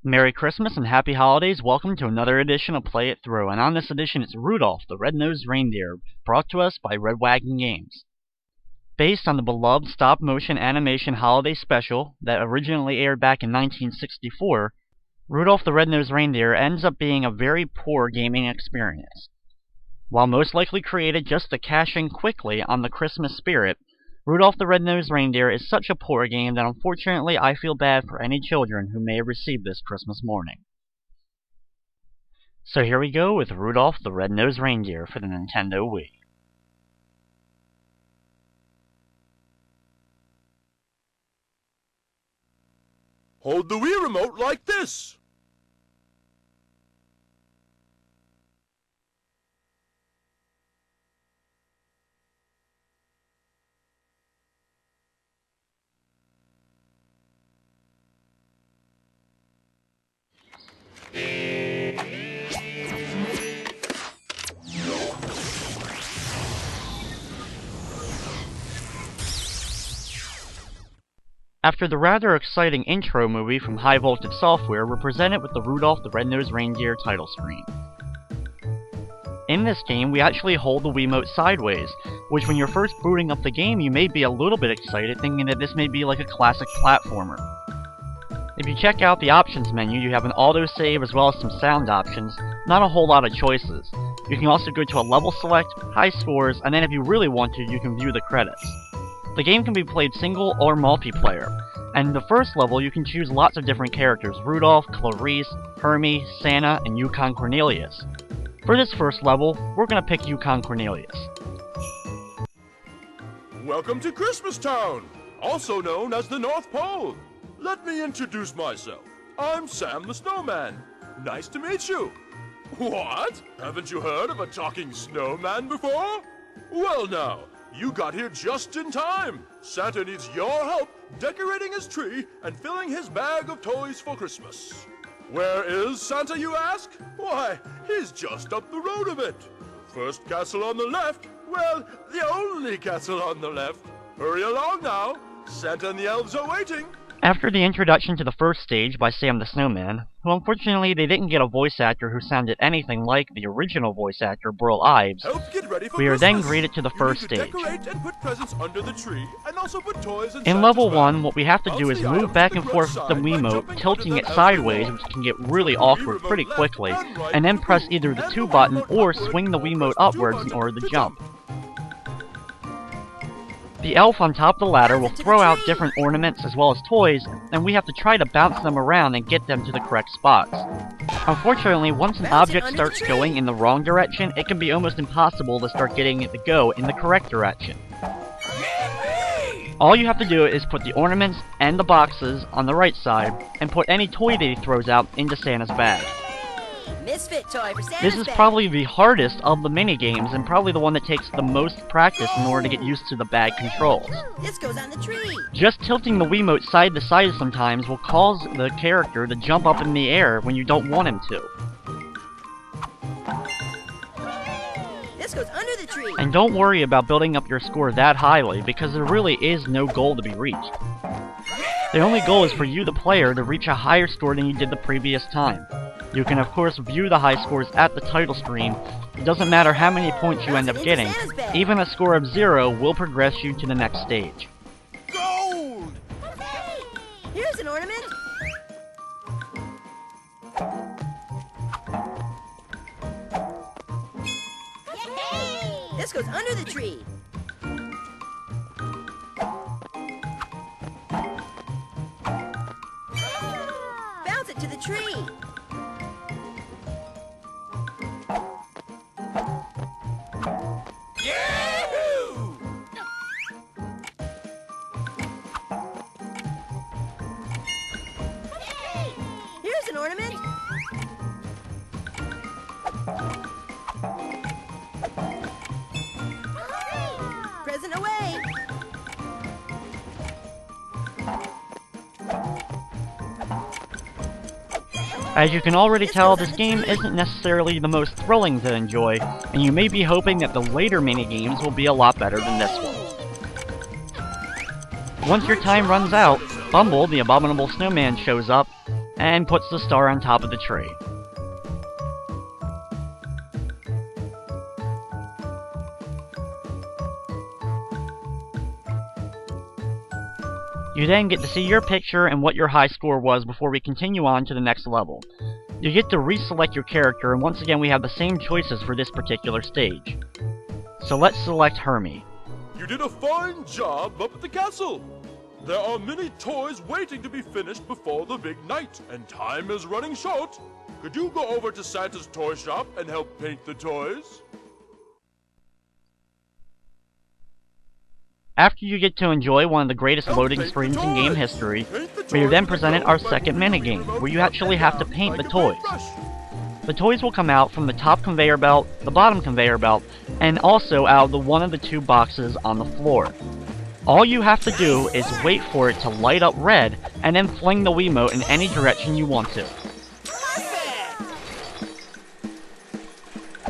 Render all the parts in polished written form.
Merry Christmas and Happy Holidays. Welcome to another edition of Play It Through. And on this edition, it's Rudolph, the Red-Nosed Reindeer, brought to us by Red Wagon Games. Based on the beloved stop-motion animation holiday special that originally aired back in 1964, Rudolph the Red-Nosed Reindeer ends up being a very poor gaming experience. While most likely created just to cash in quickly on the Christmas spirit, Rudolph the Red-Nosed Reindeer is such a poor game that unfortunately I feel bad for any children who may have received this Christmas morning. So here we go with Rudolph the Red-Nosed Reindeer for the Nintendo Wii. Hold the Wii remote like this. After the rather exciting intro movie from High Voltage Software, we're presented with the Rudolph the Red-Nosed Reindeer title screen. In this game, we actually hold the Wiimote sideways, which when you're first booting up the game, you may be a little bit excited, thinking that this may be like a classic platformer. If you check out the options menu, you have an autosave as well as some sound options, not a whole lot of choices. You can also go to a level select, high scores, and then if you really want to, you can view the credits. The game can be played single or multiplayer, and in the first level you can choose lots of different characters: Rudolph, Clarice, Hermie, Santa, and Yukon Cornelius. For this first level, we're gonna pick Yukon Cornelius. Welcome to Christmas Town, also known as the North Pole. Let me introduce myself. I'm Sam the Snowman. Nice to meet you. What? Haven't you heard of a talking snowman before? Well now, you got here just in time. Santa needs your help decorating his tree and filling his bag of toys for Christmas. Where is Santa, you ask? Why, he's just up the road a bit. First castle on the left. Well, the only castle on the left. Hurry along now. Santa and the elves are waiting. After the introduction to the first stage by Sam the Snowman, who unfortunately they didn't get a voice actor who sounded anything like the original voice actor Burl Ives, we are then greeted to the first stage. In level 1, what we have to do is move back and forth with the Wiimote, tilting it sideways, which can get really awkward pretty quickly, and then press either the 2 button or swing the Wiimote upwards in order to jump. The elf on top of the ladder will throw out different ornaments as well as toys, and we have to try to bounce them around and get them to the correct spots. Unfortunately, once an object starts going in the wrong direction, it can be almost impossible to start getting it to go in the correct direction. All you have to do is put the ornaments and the boxes on the right side, and put any toy that he throws out into Santa's bag. Misfit toy for Santa's This is bag. probably the hardest of the mini-games, and probably the one that takes the most practice in order to get used to the bag controls. This goes on the tree. Just tilting the Wiimote side to side sometimes will cause the character to jump up in the air when you don't want him to. This goes under the tree. And don't worry about building up your score that highly, because there really is no goal to be reached. The only goal is for you, the player, to reach a higher score than you did the previous time. You can of course view the high scores at the title screen. It doesn't matter how many points you end up getting, even a score of 0 will progress you to the next stage. Gold! Here's an ornament. This goes under the tree. Bounce it to the tree. Here's an ornament. Present away. As you can already tell, this game isn't necessarily the most thrilling to enjoy, and you may be hoping that the later mini-games will be a lot better than this one. Once your time runs out, Bumble, the abominable snowman, shows up, and puts the star on top of the tree. You then get to see your picture and what your high score was before we continue on to the next level. You get to reselect your character, and once again we have the same choices for this particular stage. So let's select Hermie. You did a fine job up at the castle. There are many toys waiting to be finished before the big night, and time is running short. Could you go over to Santa's toy shop and help paint the toys? After you get to enjoy one of the greatest loading screens in game history, we are then presented our second minigame, where you actually have to paint the toys. The toys will come out from the top conveyor belt, the bottom conveyor belt, and also out of one of the two boxes on the floor. All you have to do is wait for it to light up red, and then fling the Wiimote in any direction you want to.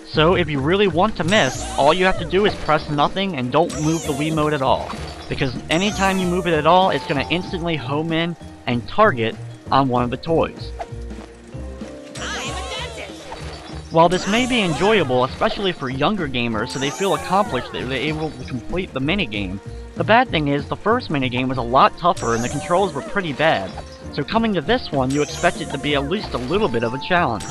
So if you really want to miss, all you have to do is press nothing and don't move the Wiimote at all. Because anytime you move it at all, it's going to instantly home in and target on one of the toys. While this may be enjoyable, especially for younger gamers so they feel accomplished that they're able to complete the minigame, the bad thing is the first minigame was a lot tougher and the controls were pretty bad. So coming to this one, you expect it to be at least a little bit of a challenge.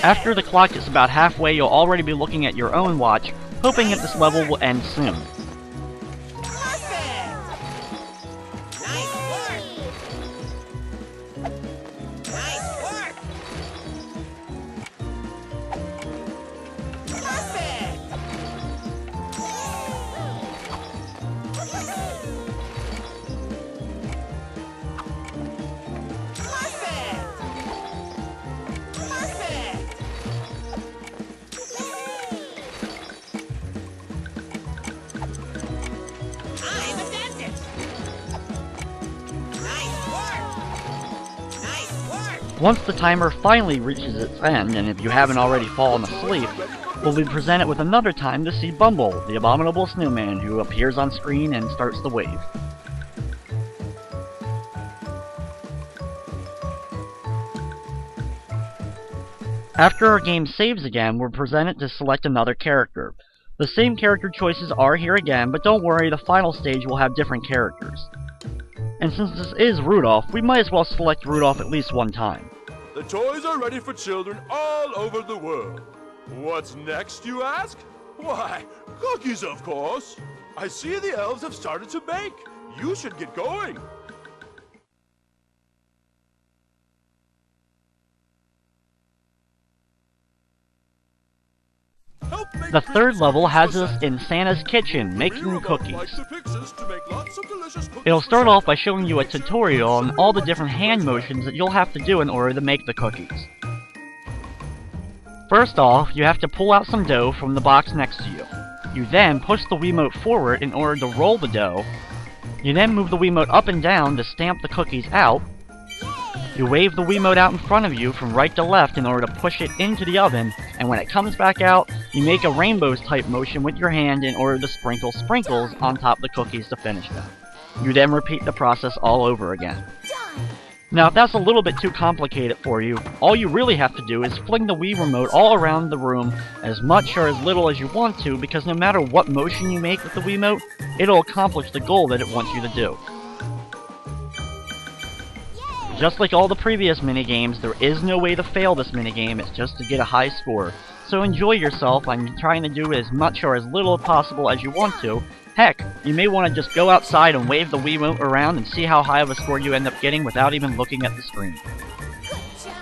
After the clock is about halfway, you'll already be looking at your own watch, hoping that this level will end soon. Once the timer finally reaches its end, and if you haven't already fallen asleep, we'll be presented with another time to see Bumble, the abominable snowman who appears on screen and starts the wave. After our game saves again, we're presented to select another character. The same character choices are here again, but don't worry, the final stage will have different characters. And since this is Rudolph, we might as well select Rudolph at least one time. The toys are ready for children all over the world. What's next, you ask? Why, cookies, of course. I see the elves have started to bake. You should get going. The third level has us in Santa's kitchen, making cookies. It'll start off by showing you a tutorial on all the different hand motions that you'll have to do in order to make the cookies. First off, you have to pull out some dough from the box next to you. You then push the Wiimote forward in order to roll the dough. You then move the Wiimote up and down to stamp the cookies out. You wave the Wiimote out in front of you from right to left in order to push it into the oven, and when it comes back out, you make a rainbows type motion with your hand in order to sprinkle sprinkles on top of the cookies to finish them. You then repeat the process all over again. Now if that's a little bit too complicated for you, all you really have to do is fling the Wii remote all around the room as much or as little as you want to, because no matter what motion you make with the Wiimote, it'll accomplish the goal that it wants you to do. Just like all the previous minigames, there is no way to fail this minigame, it's just to get a high score. So enjoy yourself and trying to do as much or as little as possible as you want to. Heck, you may want to just go outside and wave the Wiimote around and see how high of a score you end up getting without even looking at the screen.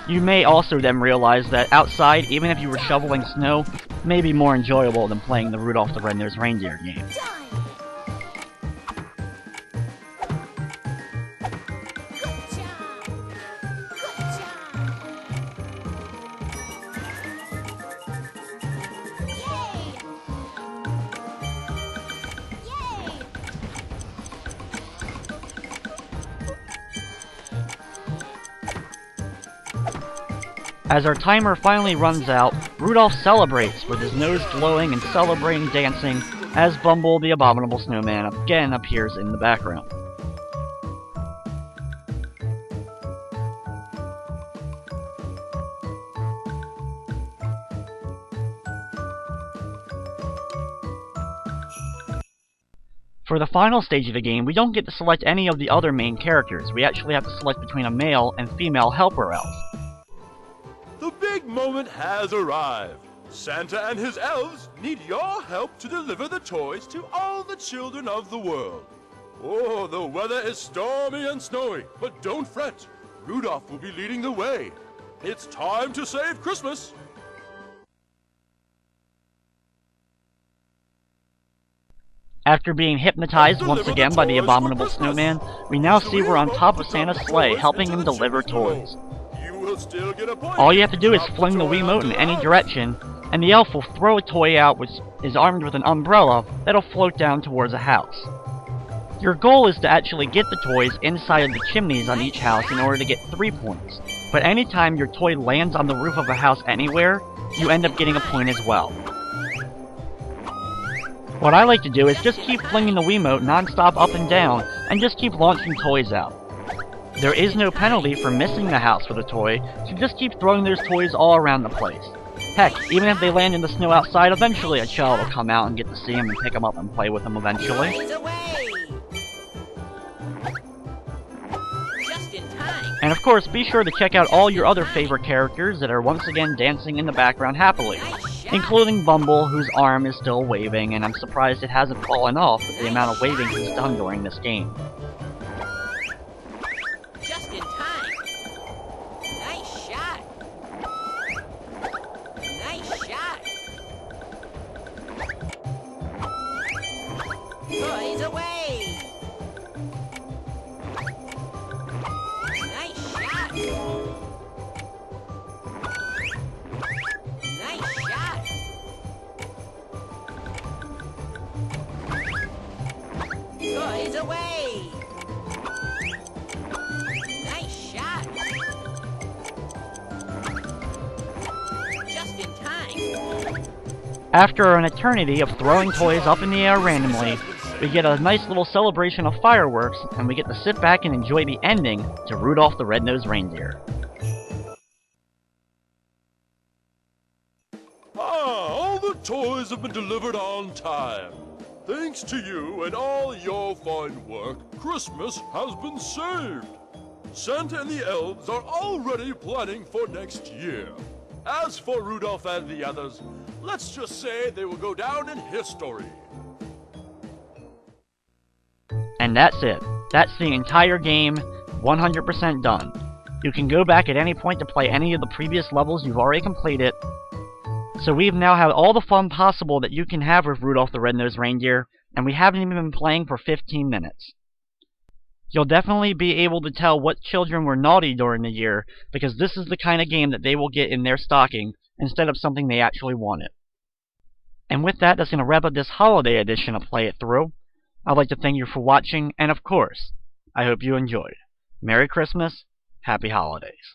You may also then realize that outside, even if you were shoveling snow, may be more enjoyable than playing the Rudolph the Red-Nosed Reindeer game. As our timer finally runs out, Rudolph celebrates with his nose glowing and celebrating dancing as Bumble the Abominable Snowman again appears in the background. For the final stage of the game, we don't get to select any of the other main characters. We actually have to select between a male and female helper elf. The big moment has arrived. Santa and his elves need your help to deliver the toys to all the children of the world. Oh, the weather is stormy and snowy, but don't fret. Rudolph will be leading the way. It's time to save Christmas. After being hypnotized once again by the Abominable Snowman, we now see we're on top of Santa's sleigh helping him deliver toys. All you have to do is fling the Wiimote in any direction, and the elf will throw a toy out which is armed with an umbrella that'll float down towards a house. Your goal is to actually get the toys inside of the chimneys on each house in order to get 3 points, but anytime your toy lands on the roof of a house anywhere, you end up getting a point as well. What I like to do is just keep flinging the Wiimote non-stop up and down, and just keep launching toys out. There is no penalty for missing the house with a toy, so just keep throwing those toys all around the place. Heck, even if they land in the snow outside, eventually a child will come out and get to see them and pick them up and play with them eventually. Just in time. And of course, be sure to check out all your other favorite characters that are once again dancing in the background happily, including Bumble, whose arm is still waving, and I'm surprised it hasn't fallen off with the amount of waving he's done during this game. Just in time. Nice shot. Nice shot. Toys away. Nice shot. Nice shot. Toys away. Nice shot. Just in time. After an eternity of throwing toys up in the air randomly, we get a nice little celebration of fireworks, and we get to sit back and enjoy the ending to Rudolph the Red-Nosed Reindeer. All the toys have been delivered on time. Thanks to you and all your fine work, Christmas has been saved. Santa and the elves are already planning for next year. As for Rudolph and the others, let's just say they will go down in history. And that's it. That's the entire game, 100% done. You can go back at any point to play any of the previous levels you've already completed. So we've now had all the fun possible that you can have with Rudolph the Red-Nosed Reindeer, and we haven't even been playing for 15 minutes. You'll definitely be able to tell what children were naughty during the year, because this is the kind of game that they will get in their stocking, instead of something they actually wanted. And with that, that's going to wrap up this holiday edition of Play It Through. I'd like to thank you for watching, and of course, I hope you enjoyed. Merry Christmas, Happy Holidays.